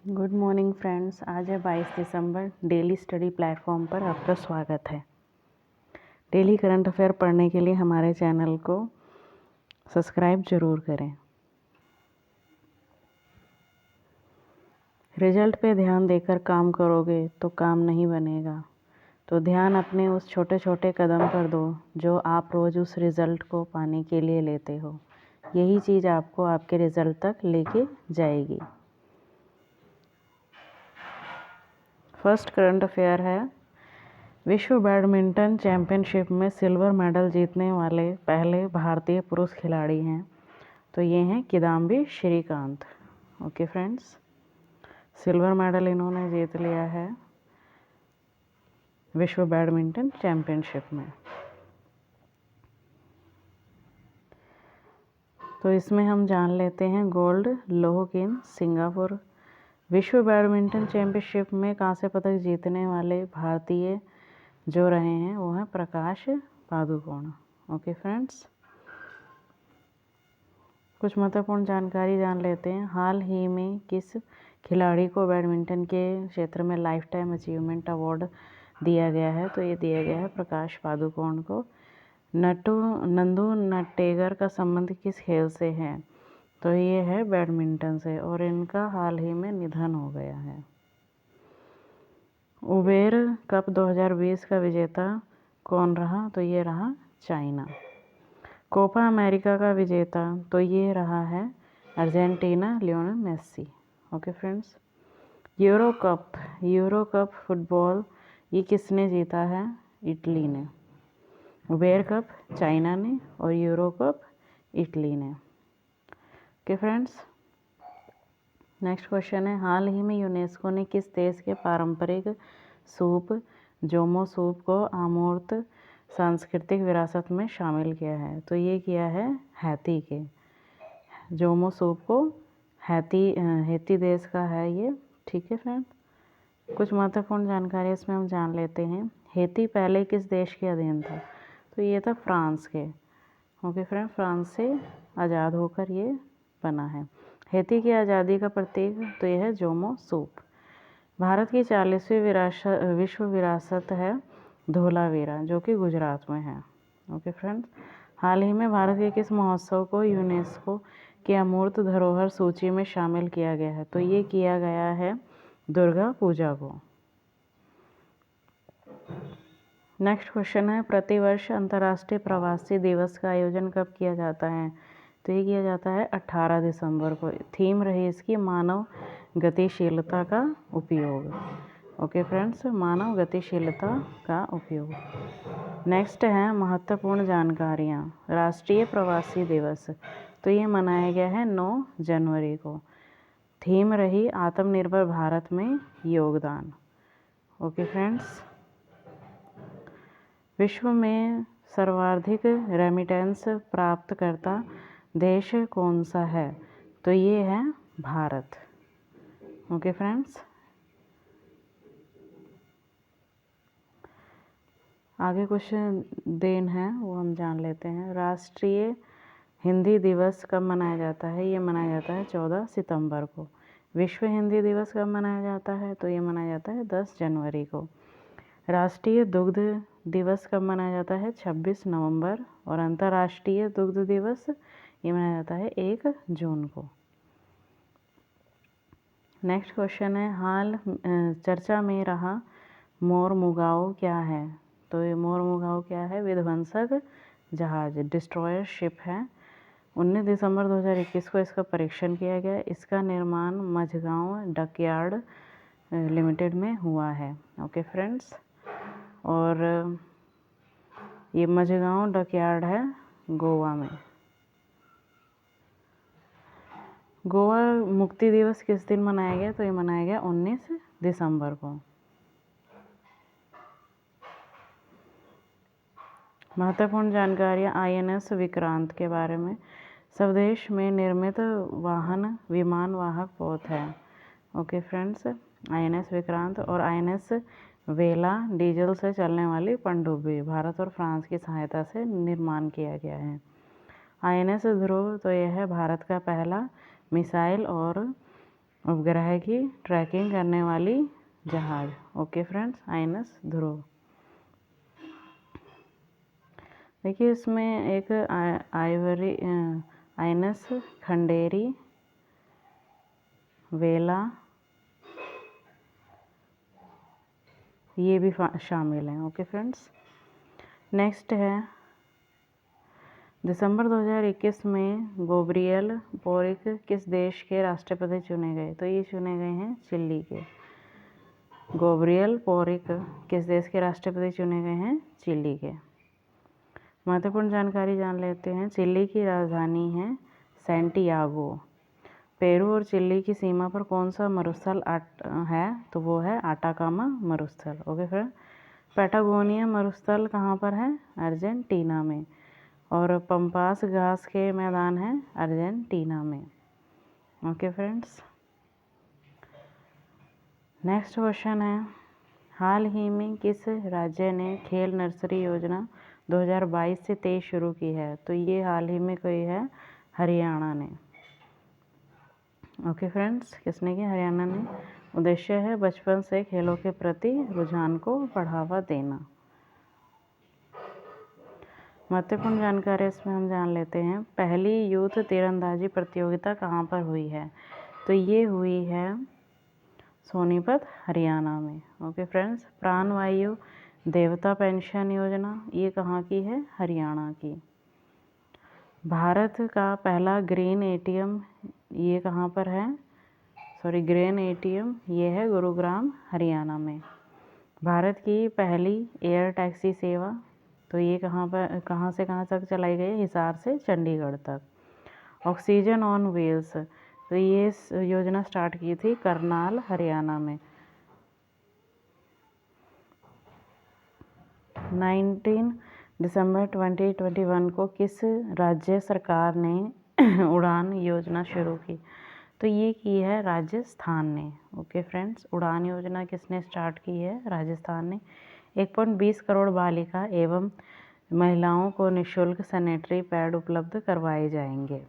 Good morning friends. आज है 22 दिसंबर। Daily study platform पर आपका स्वागत है। डेली करंट अफेयर पढ़ने के लिए हमारे चैनल को सब्सक्राइब ज़रूर करें। रिजल्ट पे ध्यान देकर काम करोगे तो काम नहीं बनेगा। तो ध्यान अपने उस छोटे छोटे कदम पर दो जो आप रोज़ उस रिज़ल्ट को पाने के लिए लेते हो। यही चीज़ आपको आपके रिज़ल्ट तक लेके जाएगी। फर्स्ट करंट अफेयर है, विश्व बैडमिंटन चैंपियनशिप में सिल्वर मेडल जीतने वाले पहले भारतीय पुरुष खिलाड़ी हैं। तो ये हैं Kidambi Srikanth. Okay friends, silver medal इन्होंने जीत लिया है विश्व बैडमिंटन चैंपियनशिप में। तो इसमें हम जान लेते हैं गोल्ड लोह इन सिंगापुर। विश्व बैडमिंटन चैंपियनशिप में कांस्य पदक जीतने वाले भारतीय जो रहे हैं वो हैं प्रकाश पादुकोण। ओके फ्रेंड्स, कुछ महत्वपूर्ण जानकारी जान लेते हैं। हाल ही में किस खिलाड़ी को बैडमिंटन के क्षेत्र में लाइफ टाइम अचीवमेंट अवार्ड दिया गया है? तो ये दिया गया है प्रकाश पादुकोण को। नंदू नटेगर का संबंध किस खेल से है? तो ये है बैडमिंटन से, और इनका हाल ही में निधन हो गया है। उबेर कप 2020 का विजेता कौन रहा? तो ये रहा चाइना। कोपा अमेरिका का विजेता तो ये रहा है Argentina, Lionel Messi. Okay friends, Euro cup football ये किसने जीता है? इटली ने। उबेर कप चाइना ने और यूरो कप इटली ने। ओके फ्रेंड्स, नेक्स्ट क्वेश्चन है, हाल ही में यूनेस्को ने किस देश के पारंपरिक सूप जोमो सूप को अमूर्त सांस्कृतिक विरासत में शामिल किया है? तो ये किया है हैती के। जोमो सूप को हैती देश का है ये। ठीक है फ्रेंड, कुछ महत्वपूर्ण जानकारी इसमें हम जान लेते हैं। हैती पहले किस देश के अधीन था? तो ये था फ्रांस के। ओके फ्रेंड, फ्रांस से आज़ाद होकर ये बना है। हैती की आज़ादी का प्रतीक तो यह है जोमो सूप। भारत की 40वीं विश्व विरासत है धोलावीरा, जो कि गुजरात में है। ओके फ्रेंड्स, हाल ही में भारत के किस महोत्सव को यूनेस्को की अमूर्त धरोहर सूची में शामिल किया गया है? तो ये किया गया है दुर्गा पूजा को। नेक्स्ट क्वेश्चन है, प्रतिवर्ष अंतर्राष्ट्रीय प्रवासी दिवस का आयोजन कब किया जाता है? तो ये किया जाता है 18 दिसंबर को। थीम रही इसकी मानव गतिशीलता का उपयोग। ओके फ्रेंड्स, मानव गतिशीलता का उपयोग। नेक्स्ट है महत्वपूर्ण जानकारियाँ। राष्ट्रीय प्रवासी दिवस तो ये मनाया गया है 9 जनवरी को। थीम रही आत्मनिर्भर भारत में योगदान। ओके फ्रेंड्स, विश्व में सर्वाधिक रेमिटेंस प्राप्तकर्ता देश कौन सा है? तो ये है भारत। ओके फ्रेंड्स, आगे कुछ दिन है वो हम जान लेते हैं। राष्ट्रीय हिंदी दिवस कब मनाया जाता है? ये मनाया जाता है 14 सितंबर को। विश्व हिंदी दिवस कब मनाया जाता है? तो ये मनाया जाता है 10 जनवरी को। राष्ट्रीय दुग्ध दिवस कब मनाया जाता है? 26 नवंबर। और अंतर्राष्ट्रीय दुग्ध दिवस ये मनाया जाता है 1 जून को। नेक्स्ट क्वेश्चन है, हाल चर्चा में रहा मोरमुगाओ क्या है? तो ये मोरमुगाओ क्या है? विध्वंसक जहाज, डिस्ट्रॉयर शिप है। 19 दिसंबर 2021 को इसका परीक्षण किया गया। इसका निर्माण मझगांव डकयार्ड लिमिटेड में हुआ है। ओके फ्रेंड्स, और ये मझगांव डकयार्ड है गोवा में। गोवा मुक्ति दिवस किस दिन मनाया गया? तो ये मनाया गया 19 दिसंबर को। महत्वपूर्ण जानकारियाँ INS विक्रांत के बारे में। स्वदेश में निर्मित वाहन विमान वाहक पोत है। ओके फ्रेंड्स, INS विक्रांत और INS वेला डीजल से चलने वाली पनडुब्बी भारत और फ्रांस की सहायता से निर्माण किया गया है। INS ध्रुव तो यह है भारत का पहला मिसाइल और उपग्रह की ट्रैकिंग करने वाली जहाज। ओके फ्रेंड्स, आइनस ध्रुव। देखिए इसमें एक आइवरी आइनस खंडेरी, वेला, ये भी शामिल हैं। ओके फ्रेंड्स, नेक्स्ट है दिसंबर 2021 में गैब्रियल बोरिक किस देश के राष्ट्रपति चुने गए? तो ये चुने गए हैं चिली के। गैब्रियल बोरिक किस देश के राष्ट्रपति चुने गए हैं? चिली के। महत्वपूर्ण जानकारी जान लेते हैं। चिली की राजधानी है सैंटियागो। पेरू और चिली की सीमा पर कौन सा मरुस्थल है? तो वो है आटाकामा मरुस्थल। ओके फ्रेंड, पैटागोनिया मरुस्थल कहाँ पर है? अर्जेंटीना में। और पंपास घास के मैदान हैं अर्जेंटीना में। ओके फ्रेंड्स, नेक्स्ट क्वेश्चन है, हाल ही में किस राज्य ने खेल नर्सरी योजना 2022 से 23 शुरू की है? तो ये हाल ही में कोई है? हरियाणा ने। ओके फ्रेंड्स, किसने की? हरियाणा ने। उद्देश्य है बचपन से खेलों के प्रति रुझान को बढ़ावा देना। महत्वपूर्ण जानकारी इसमें हम जान लेते हैं। पहली यूथ तीरंदाजी प्रतियोगिता कहाँ पर हुई है? तो ये हुई है सोनीपत, हरियाणा में। ओके फ्रेंड्स, प्राणवायु देवता पेंशन योजना ये कहाँ की है? हरियाणा की। भारत का पहला ग्रीन एटीएम ये कहाँ पर है? ग्रीन एटीएम ये है गुरुग्राम, हरियाणा में। भारत की पहली एयर टैक्सी सेवा तो ये कहाँ से कहाँ तक चलाई गई? हिसार से चंडीगढ़ तक। ऑक्सीजन ऑन व्हील्स तो ये योजना स्टार्ट की थी करनाल, हरियाणा में। 19 दिसंबर 2021 को किस राज्य सरकार ने उड़ान योजना शुरू की? तो ये की है राजस्थान ने। ओके फ्रेंड्स, उड़ान योजना किसने स्टार्ट की है? राजस्थान ने। 1.20 करोड़ बालिका एवं महिलाओं को निःशुल्क सैनिटरी पैड उपलब्ध करवाए जाएंगे।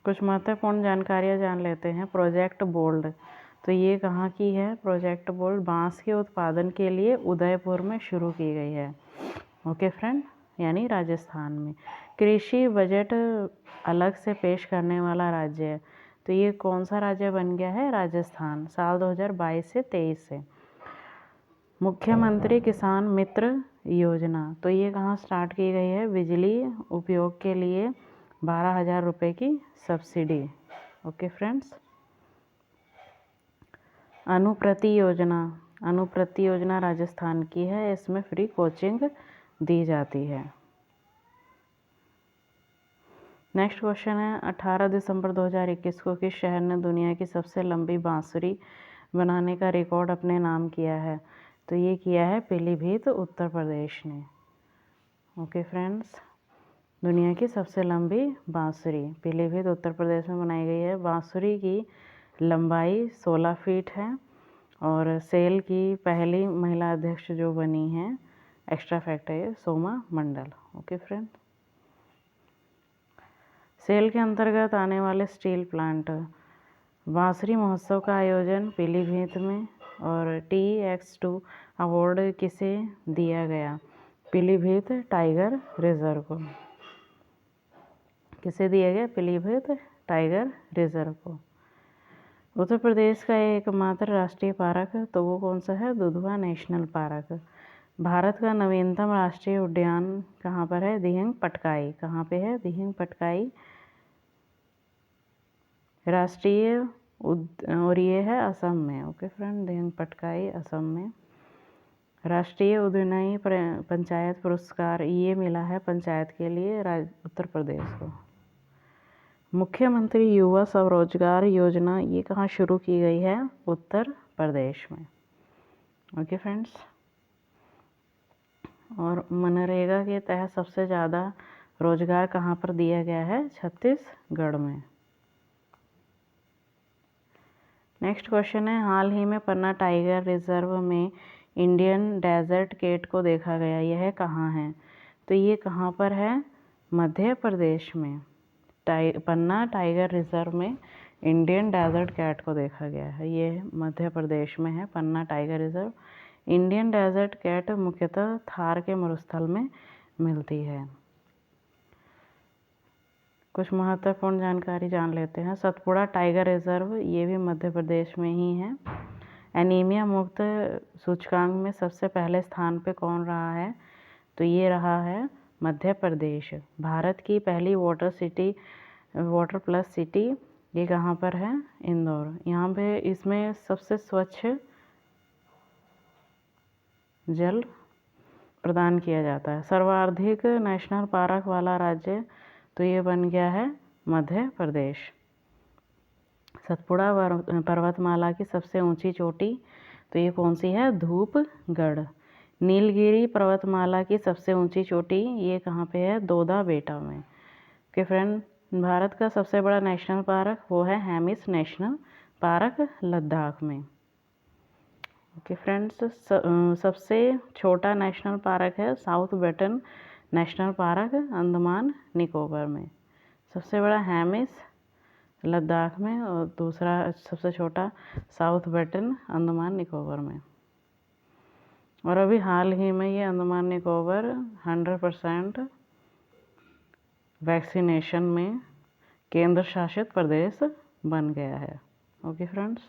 कुछ महत्वपूर्ण जानकारियाँ जान लेते हैं। प्रोजेक्ट बोल्ड तो ये कहाँ की है? प्रोजेक्ट बोल्ड बांस के उत्पादन के लिए उदयपुर में शुरू की गई है। ओके फ्रेंड, यानी राजस्थान में। कृषि बजट अलग से पेश करने वाला राज्य है तो ये कौन सा राज्य बन गया है? राजस्थान, साल 2022 से 23 से। मुख्यमंत्री किसान मित्र योजना तो ये कहाँ स्टार्ट की गई है? बिजली उपयोग के लिए 12,000 रुपये की सब्सिडी। ओके फ्रेंड्स, अनुप्रति योजना राजस्थान की है। इसमें फ्री कोचिंग दी जाती है। नेक्स्ट क्वेश्चन है, 18 दिसंबर 2021 को किस शहर ने दुनिया की सबसे लंबी बांसुरी बनाने का रिकॉर्ड अपने नाम किया है? तो ये किया है पीलीभीत, उत्तर प्रदेश ने। ओके फ्रेंड्स, दुनिया की सबसे लंबी बांसुरी पीलीभीत, उत्तर प्रदेश में बनाई गई है। बांसुरी की लंबाई 16 फीट है और सेल की पहली महिला अध्यक्ष जो बनी है, एक्स्ट्रा फैक्ट है, सोमा मंडल। ओके फ्रेंड, सेल के अंतर्गत आने वाले स्टील प्लांट। बांसुरी महोत्सव का आयोजन पीलीभीत में। और TX2 अवार्ड किसे दिया गया? पीलीभीत टाइगर रिजर्व को। किसे दिया गया? पीलीभीत टाइगर रिजर्व को। उत्तर प्रदेश का एकमात्र राष्ट्रीय पार्क तो वो कौन सा है? Dudhwa national park. भारत का नवीनतम राष्ट्रीय उद्यान कहाँ पर है? दिहिंग पटकाई। कहाँ पे है? दिहिंग पटकाई राष्ट्रीय और ये है असम में। ओके फ्रेंड, दिहिंग पटकाई असम में। राष्ट्रीय उद्यानिकी पंचायत पुरस्कार ये मिला है पंचायत के लिए उत्तर प्रदेश को। मुख्यमंत्री युवा स्वरोजगार योजना ये कहाँ शुरू की गई है? उत्तर प्रदेश में। ओके फ्रेंड्स, और मनरेगा के तहत सबसे ज़्यादा रोजगार कहाँ पर दिया गया है? छत्तीसगढ़ में। नेक्स्ट क्वेश्चन है, हाल ही में पन्ना टाइगर रिजर्व में इंडियन डेजर्ट कैट को देखा गया, यह कहाँ है? तो ये कहाँ पर है? मध्य प्रदेश में। पन्ना टाइगर रिजर्व में इंडियन डेजर्ट कैट को देखा गया है। ये मध्य प्रदेश में है Panna tiger reserve. Indian desert cat मुख्यतः थार के मरुस्थल में मिलती है। कुछ महत्वपूर्ण जानकारी जान लेते हैं। सतपुड़ा टाइगर रिजर्व ये भी मध्य प्रदेश में ही है। एनीमिया मुक्त सूचकांक में सबसे पहले स्थान पे कौन रहा है? तो ये रहा है मध्य प्रदेश। भारत की पहली वाटर प्लस सिटी ये कहाँ पर है? इंदौर। यहाँ पे इसमें सबसे स्वच्छ जल प्रदान किया जाता है। सर्वाधिक नेशनल पार्क वाला राज्य तो ये बन गया है मध्य प्रदेश। सतपुड़ा पर्वतमाला की सबसे ऊंची चोटी तो ये कौन सी है? धूपगढ़। नीलगिरी पर्वतमाला की सबसे ऊंची चोटी ये कहाँ पे है? दोदा बेटा में। ओके फ्रेंड, भारत का सबसे बड़ा नेशनल पार्क वो है हेमिस नेशनल पार्क लद्दाख में। ओके फ्रेंड्स, सबसे छोटा नेशनल पार्क है South Button National Park Andaman Nicobar में। सबसे बड़ा हेमिस लद्दाख में और दूसरा सबसे छोटा साउथ बेटन अंडमान निकोबार में। और अभी हाल ही में ये अंडमान निकोबार 100% वैक्सीनेशन में केंद्र शासित प्रदेश बन गया है। ओके फ्रेंड्स,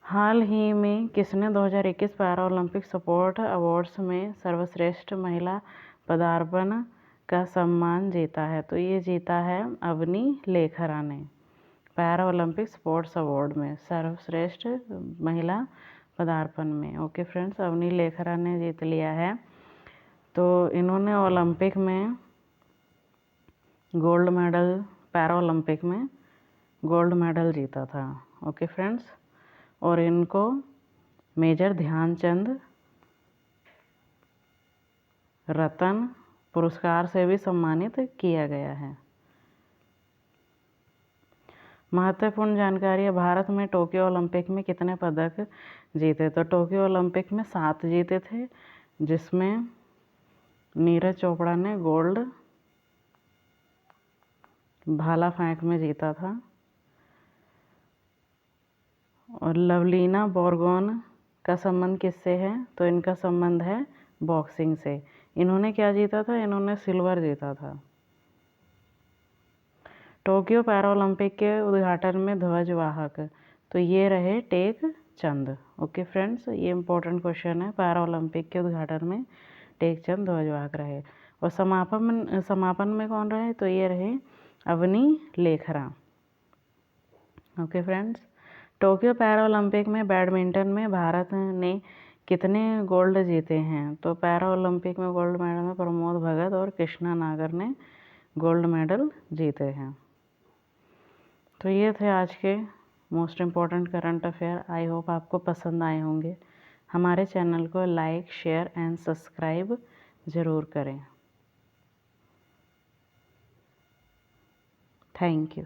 हाल ही में किसने 2021 पैरा ओलंपिक स्पोर्ट अवार्ड्स में सर्वश्रेष्ठ महिला पदार्पण का सम्मान जीता है? तो ये जीता है अवनी लेखरा ने पैरा ओलंपिक स्पोर्ट्स अवार्ड में सर्वश्रेष्ठ महिला पदार्पण में। ओके फ्रेंड्स, अवनी लेखरा ने जीत लिया है। तो इन्होंने ओलंपिक में गोल्ड मेडल, पैरा ओलंपिक में गोल्ड मेडल जीता था। ओके फ्रेंड्स, और इनको मेजर ध्यानचंद रतन पुरस्कार से भी सम्मानित किया गया है। महत्वपूर्ण जानकारी है, भारत में टोक्यो ओलंपिक में कितने पदक जीते? तो टोक्यो ओलंपिक में 7 जीते थे, जिसमें नीरज चोपड़ा ने गोल्ड भाला फेंक में जीता था। और लवलीना बोरगोन का संबंध किससे है? तो इनका संबंध है बॉक्सिंग से। इन्होंने क्या जीता था? इन्होंने सिल्वर जीता था। टोक्यो पैरा ओलंपिक के उद्घाटन में ध्वजवाहक तो ये रहे टेक चंद। ओके फ्रेंड्स, ये इंपॉर्टेंट क्वेश्चन है। पैरा ओलंपिक के उद्घाटन में टेक चंद ध्वजवाहक रहे। और समापन में कौन रहे? तो ये रहे Avani Lekhara. Okay friends, Tokyo para Olympic में बैडमिंटन में भारत ने कितने गोल्ड जीते हैं? तो पैरा ओलंपिक में गोल्ड मेडल में प्रमोद भगत और कृष्णा नागर ने गोल्ड मेडल जीते हैं। तो ये थे आज के most important current affair. I hope आपको पसंद आए होंगे। हमारे चैनल को लाइक, शेयर एंड सब्सक्राइब ज़रूर करें। Thank you.